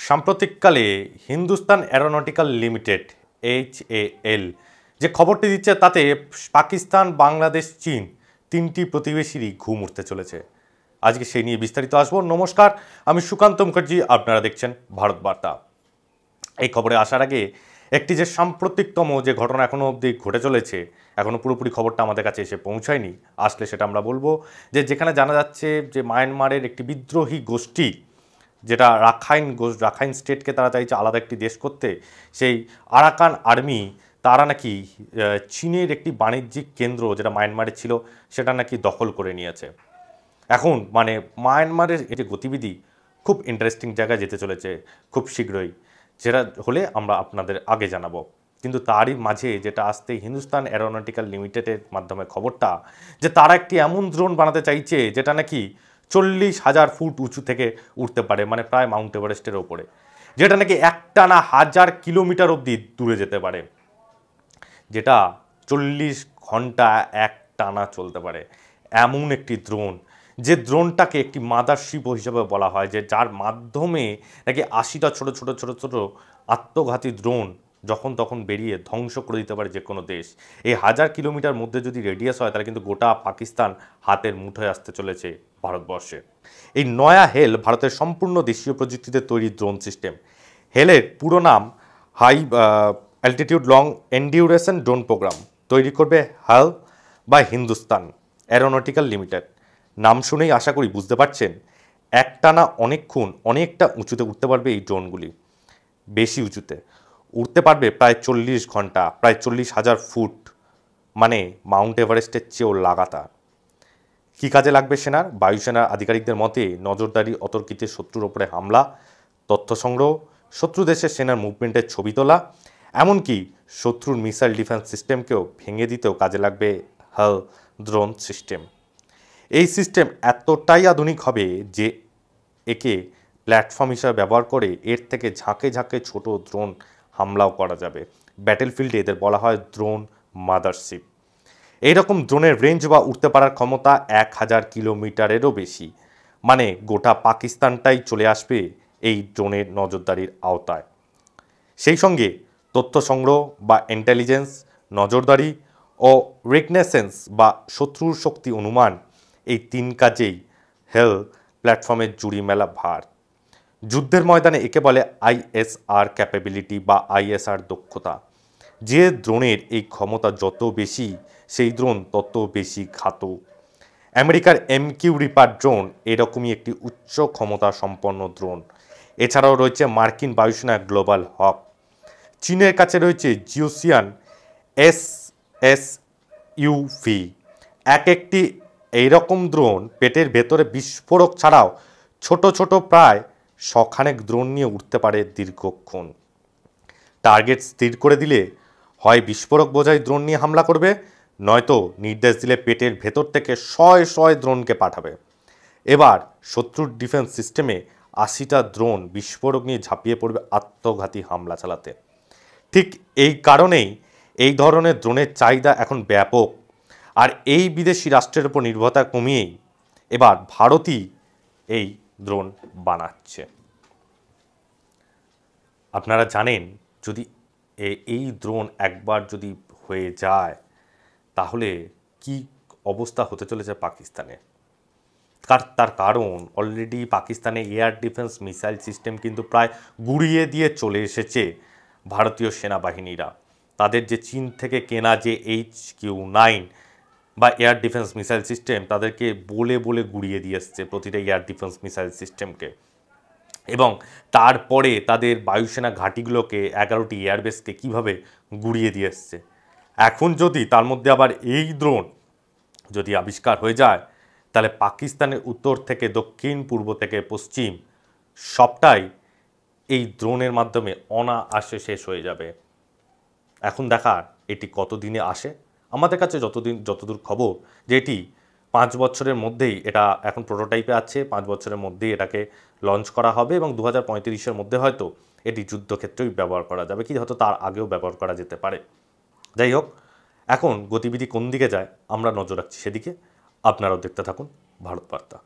সাম্প্রতিককালে Hindustan aeronautical limited HAL যে খবরটি দিচ্ছে তাতে পাকিস্তান, বাংলাদেশ, চীন তিনটি প্রতিবেশীরই ঘুম উঠতে চলেছে। আজকে সেই নিয়ে বিস্তারিত আসবো। নমস্কার, আমি সুকান্ত মুখার্জি, আপনারা দেখছেন ভারত বার্তা। এই খবরে আসার আগে একটি যে সাম্প্রতিকতম যে ঘটনা এখনও অবধি ঘটে চলেছে, এখনও পুরোপুরি খবরটা আমাদের কাছে এসে পৌঁছায়নি, আসলে সেটা আমরা বলবো। যেখানে জানা যাচ্ছে যে মায়ানমারের একটি বিদ্রোহী গোষ্ঠী, যেটা রাখাইন স্টেটকে তারা চাইছে আলাদা একটি দেশ করতে, সেই আরাকান আর্মি তারা নাকি চীনের একটি বাণিজ্যিক কেন্দ্র যেটা মায়ানমারে ছিল সেটা নাকি দখল করে নিয়েছে। এখন মায়ানমারের এই যে গতিবিধি খুব ইন্টারেস্টিং জায়গায় যেতে চলেছে খুব শীঘ্রই, যেটা হলে আমরা আপনাদের আগে জানাবো। কিন্তু তারই মাঝে যেটা আসতে হিন্দুস্তান অ্যারোনটিক্যাল লিমিটেডের মাধ্যমে খবরটা, যে তারা একটি এমন ড্রোন বানাতে চাইছে যেটা নাকি 40,000 ফুট উঁচু থেকে উঠতে পারে, প্রায় মাউন্ট এভারেস্টের ওপরে, যেটা নাকি একটানা 1000 কিলোমিটার অবধি দূরে যেতে পারে, যেটা 40 ঘন্টা একটানা চলতে পারে। এমন একটি ড্রোন, যে ড্রোনটাকে একটি মাদারশিপ হিসেবে বলা হয়, যে যার মাধ্যমে নাকি 80টা ছোট ছোট ছোট ছোট আত্মঘাতী ড্রোন যখন তখন বেরিয়ে ধ্বংস করে দিতে পারে যে কোনো দেশ। এই 1000 কিলোমিটার মধ্যে যদি রেডিয়াস হয় তাহলে কিন্তু গোটা পাকিস্তান হাতের মুঠোয় আসতে চলেছে ভারতবর্ষে। এই নয়া হেল ভারতের সম্পূর্ণ দেশীয় প্রযুক্তিতে তৈরি ড্রোন সিস্টেম। হেলের পুরো নাম high altitude long endurance drone program. তৈরি করবে হাল বা হিন্দুস্তান অ্যারোনটিক্যাল লিমিটেড। নাম শুনেই আশা করি বুঝতে পারছেন, একটানা অনেকক্ষণ অনেকটা উঁচুতে উঠতে পারবে এই ড্রোনগুলি। বেশি উঁচুতে উঠতে পারবে প্রায় 40 ঘন্টা, প্রায় 40,000 ফুট, মাউন্ট এভারেস্টের চেয়েও লাগাতার। কী কাজে লাগবে সেনার? বায়ুসেনার আধিকারিকদের মতে নজরদারি, অতর্কিতে শত্রুর ওপরে হামলা, তথ্য সংগ্রহ, শত্রু দেশের সেনার মুভমেন্টের ছবি তোলা, এমনকি শত্রুর মিসাইল ডিফেন্স সিস্টেমকেও ভেঙে দিতেও কাজে লাগবে হাল ড্রোন সিস্টেম। এই সিস্টেম এতটাই আধুনিক হবে যে একে প্ল্যাটফর্ম হিসাবে ব্যবহার করে এর থেকে ঝাঁকে ঝাঁকে ছোট ড্রোন হামলাও করা যাবে। ব্যাটেলফিল্ডে এদের বলা হয় ড্রোন মাদারশিপ। এইরকম ড্রোনের রেঞ্জ বা উঠতে পারার ক্ষমতা 1000 কিলোমিটারেরও বেশি, গোটা পাকিস্তানটাই চলে আসবে এই ড্রোনের নজরদারির আওতায়। সেই সঙ্গে তথ্য সংগ্রহ বা ইন্টেলিজেন্স, নজরদারি ও রিকনেসেন্স বা শত্রুর শক্তি অনুমান, এই তিন কাজেই হেল প্ল্যাটফর্মের জুড়ি মেলা ভার। যুদ্ধের ময়দানে একে বলে ISR ক্যাপাবিলিটি বা ISR দক্ষতা। যে ড্রোনের এই ক্ষমতা যত বেশি, সেই ড্রোন তত বেশি ঘাতক। আমেরিকার MQ রিপার ড্রোন এরকমই একটি উচ্চ ক্ষমতা সম্পন্ন ড্রোন। এছাড়াও রয়েছে মার্কিন বায়ুসেনার গ্লোবাল হক। চীনের কাছে রয়েছে জিওসিয়ান SSUV। একটি এইরকম ড্রোন পেটের ভেতরে বিস্ফোরক ছাড়াও ছোট ছোট প্রায় 100 ড্রোন নিয়ে উঠতে পারে দীর্ঘক্ষণ। টার্গেট স্থির করে দিলে হয় বিস্ফোরক বোঝাই ড্রোন নিয়ে হামলা করবে, নয়তো নির্দেশ দিলে পেটের ভেতর থেকে শয়ে ড্রোনকে পাঠাবে। এবার শত্রুর ডিফেন্স সিস্টেমে 80টা ড্রোন বিস্ফোরক নিয়ে ঝাঁপিয়ে পড়বে আত্মঘাতী হামলা চালাতে। ঠিক এই কারণেই এই ধরনের ড্রোনের চাহিদা এখন ব্যাপক। আর এই বিদেশি রাষ্ট্রের উপর নির্ভরতা কমিয়েই এবার ভারতই এই ড্রোন বানাচ্ছে। আপনারা জানেন, যদি এই ড্রোন একবার যদি হয়ে যায় তাহলে কি অবস্থা হতে চলেছে পাকিস্তানের। তার কারণ অলরেডি পাকিস্তানে এয়ার ডিফেন্স মিসাইল সিস্টেম কিন্তু প্রায় গুড়িয়ে দিয়ে চলে এসেছে ভারতীয় সেনাবাহিনীরা। তাদের যে চীন থেকে কেনা যে HQ-9 বা এয়ার ডিফেন্স মিসাইল সিস্টেম, তাদেরকে বলে বলে গুড়িয়ে দিয়ে এসছে প্রতিটা এয়ার ডিফেন্স মিসাইল সিস্টেমকে। এবং তারপরে তাদের বায়ুসেনা ঘাঁটিগুলোকে 11টি এয়ারবেসকে কীভাবে গুড়িয়ে দিয়ে এসছে। এখন যদি তার মধ্যে আবার এই ড্রোন যদি আবিষ্কার হয়ে যায়, তাহলে পাকিস্তানের উত্তর থেকে দক্ষিণ, পূর্ব থেকে পশ্চিম সবটাই এই ড্রোনের মাধ্যমে অনায়াসে শেষ হয়ে যাবে। এখন দেখার এটি কতদিনে আসে। আমাদের কাছে যতদূর খবর, যে এটি 5 বছরের মধ্যেই, এটা এখন প্রোটোটাইপে আছে, 5 বছরের মধ্যেই এটাকে লঞ্চ করা হবে এবং 2035-এর মধ্যে হয়তো এটি যুদ্ধক্ষেত্রেই ব্যবহার করা যাবে, কি হয়তো তার আগেও ব্যবহার করা যেতে পারে। যাই হোক, এখন গতিবিধি কোন দিকে যায় আমরা নজর রাখছি সেদিকে। আপনারাও দেখতে থাকুন ভারত বার্তা।